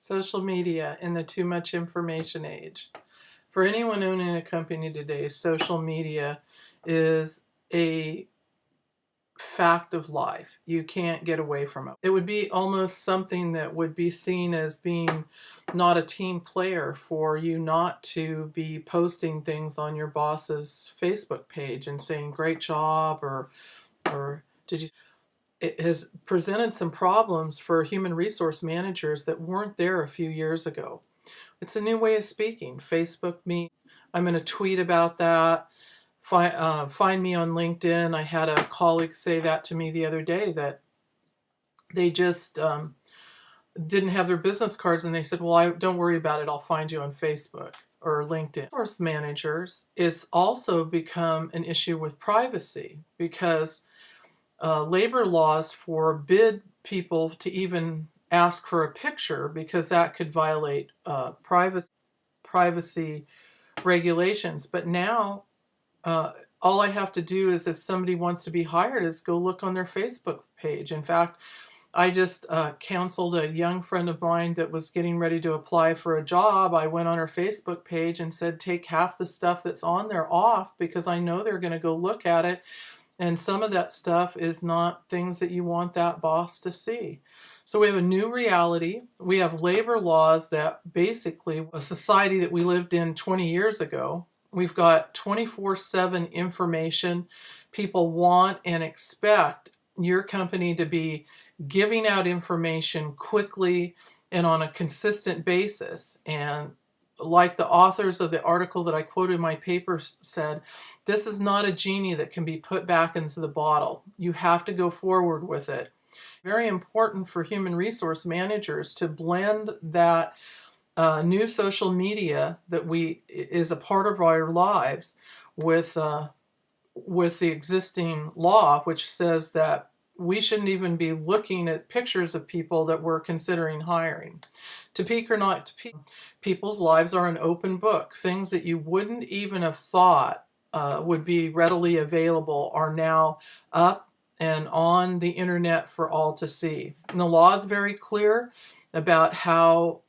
Social media in the too much information age. For anyone owning a company today, social media is a fact of life. You can't get away from it. It would be almost something that would be seen as being not a team player for you not to be posting things on your boss's Facebook page and saying great job or did you. It has presented some problems for human resource managers that weren't there a few years ago. It's a new way of speaking. Facebook me. I'm going to tweet about that. Find me on LinkedIn. I had a colleague say that to me the other day, that they just didn't have their business cards, and they said, well, don't worry about it. I'll find you on Facebook or LinkedIn. Resource managers, it's also become an issue with privacy because labor laws forbid people to even ask for a picture because that could violate privacy regulations. But now all I have to do is, if somebody wants to be hired, is go look on their Facebook page. In fact, I just counseled a young friend of mine that was getting ready to apply for a job. I went on her Facebook page and said, take half the stuff that's on there off, because I know they're going to go look at it. And some of that stuff is not things that you want that boss to see. So we have a new reality. We have labor laws that basically, a society that we lived in 20 years ago, we've got 24/7 information. People want and expect your company to be giving out information quickly and on a consistent basis. And like the authors of the article that I quoted in my paper said, this is not a genie that can be put back into the bottle. You have to go forward with it. Very important for human resource managers to blend that new social media that is a part of our lives with the existing law, which says that we shouldn't even be looking at pictures of people that we're considering hiring. To peak or not to peak, people's lives are an open book. Things that you wouldn't even have thought would be readily available are now up and on the internet for all to see. And the law is very clear about how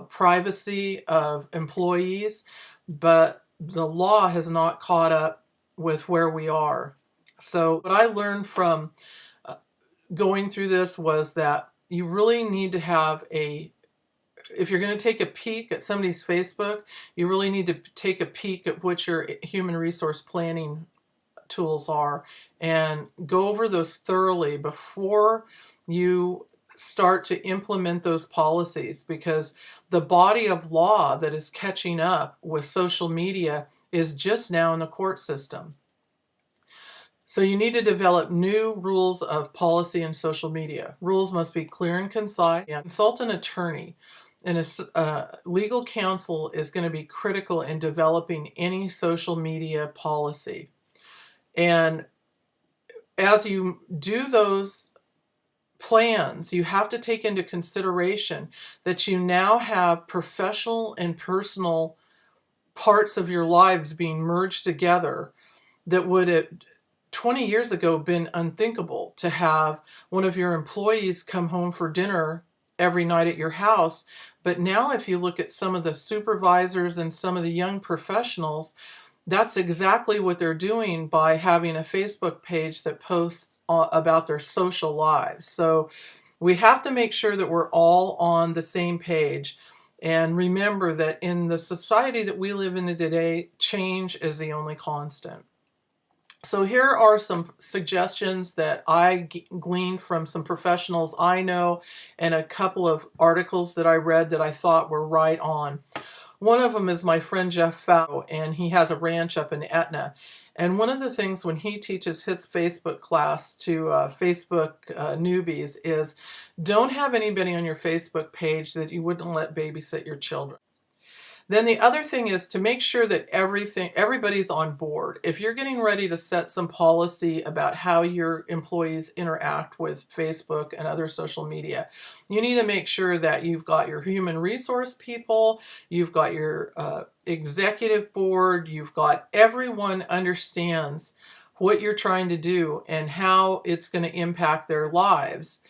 privacy of employees, but the law has not caught up with where we are. So what I learned from going through this was that you really need to have if you're going to take a peek at somebody's Facebook, you really need to take a peek at what your human resource planning tools are and go over those thoroughly before you start to implement those policies, because the body of law that is catching up with social media is just now in the court system. So you need to develop new rules of policy in social media. Rules must be clear and concise. And consult an attorney. And legal counsel is going to be critical in developing any social media policy. And as you do those plans, you have to take into consideration that you now have professional and personal parts of your lives being merged together that would have 20 years ago been unthinkable. To have one of your employees come home for dinner every night at your house. But now if you look at some of the supervisors and some of the young professionals, that's exactly what they're doing by having a Facebook page that posts about their social lives. So we have to make sure that we're all on the same page. And remember that in the society that we live in today, change is the only constant. So here are some suggestions that I gleaned from some professionals I know and a couple of articles that I read that I thought were right on. One of them is my friend Jeff Fowler, and he has a ranch up in Etna. And one of the things when he teaches his Facebook class to Facebook newbies is, don't have anybody on your Facebook page that you wouldn't let babysit your children. Then the other thing is to make sure that everybody's on board. If you're getting ready to set some policy about how your employees interact with Facebook and other social media, you need to make sure that you've got your human resource people, you've got your executive board, you've got everyone understands what you're trying to do and how it's going to impact their lives.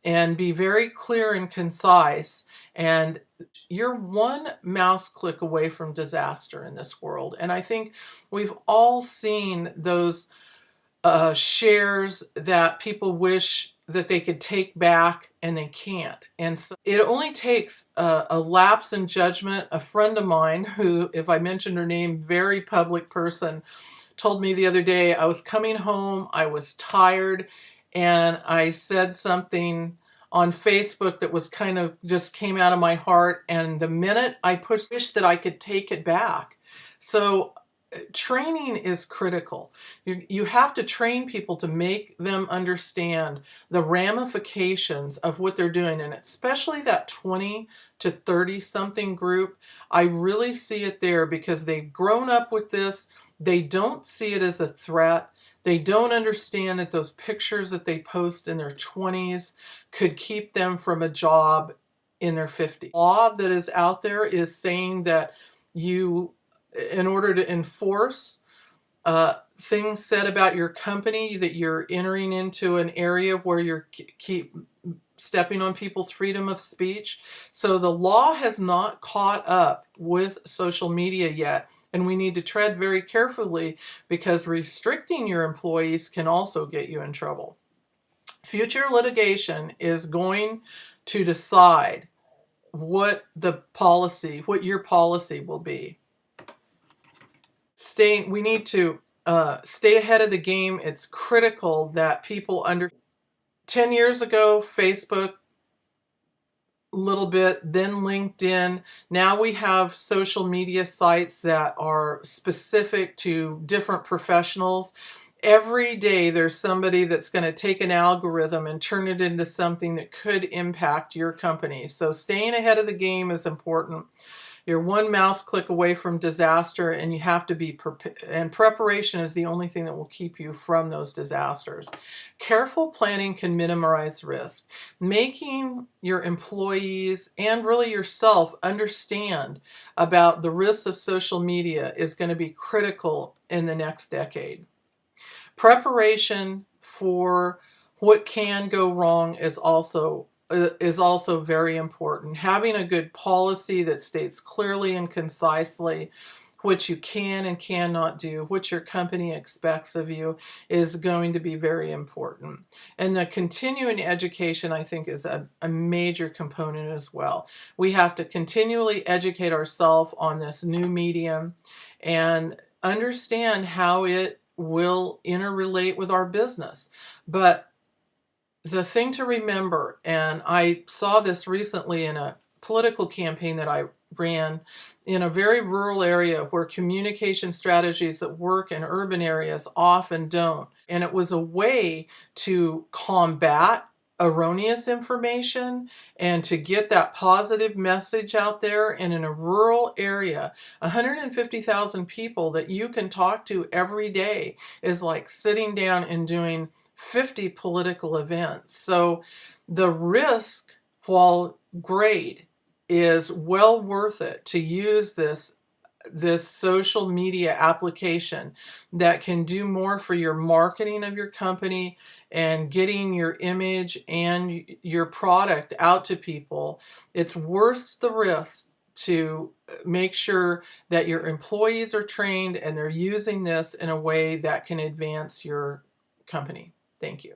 and be very clear and concise. And you're one mouse click away from disaster in this world. And I think we've all seen those shares that people wish that they could take back and they can't. And so it only takes a lapse in judgment. A friend of mine who, if I mentioned her name, very public person, told me the other day, I was coming home, I was tired, and I said something on Facebook that was kind of just came out of my heart, and the minute I pushed, wish that I could take it back. So training is critical. You have to train people to make them understand the ramifications of what they're doing, and especially that 20 to 30 something group. I really see it there because they've grown up with this. They don't see it as a threat. They don't understand that those pictures that they post in their 20s could keep them from a job in their 50s. The law that is out there is saying that you, in order to enforce things said about your company, that you're entering into an area where you're keep stepping on people's freedom of speech. So the law has not caught up with social media yet, and we need to tread very carefully because restricting your employees can also get you in trouble. Future litigation is going to decide what your policy will be. We need to stay ahead of the game. It's critical that people 10 years ago, Facebook, little bit, then LinkedIn. Now we have social media sites that are specific to different professionals. Every day there's somebody that's going to take an algorithm and turn it into something that could impact your company. So staying ahead of the game is important. You're one mouse click away from disaster, and you have to be and preparation is the only thing that will keep you from those disasters. Careful planning can minimize risk. Making your employees and really yourself understand about the risks of social media is going to be critical in the next decade. Preparation for what can go wrong is also very important. Having a good policy that states clearly and concisely what you can and cannot do, what your company expects of you, is going to be very important. And the continuing education, I think, is a major component as well. We have to continually educate ourselves on this new medium and understand how it will interrelate with our business. But the thing to remember, and I saw this recently in a political campaign that I ran in a very rural area where communication strategies that work in urban areas often don't. And it was a way to combat erroneous information and to get that positive message out there. And in a rural area, 150,000 people that you can talk to every day is like sitting down and doing 50 political events. So the risk, while great, is well worth it to use this social media application that can do more for your marketing of your company and getting your image and your product out to people. It's worth the risk to make sure that your employees are trained and they're using this in a way that can advance your company. Thank you.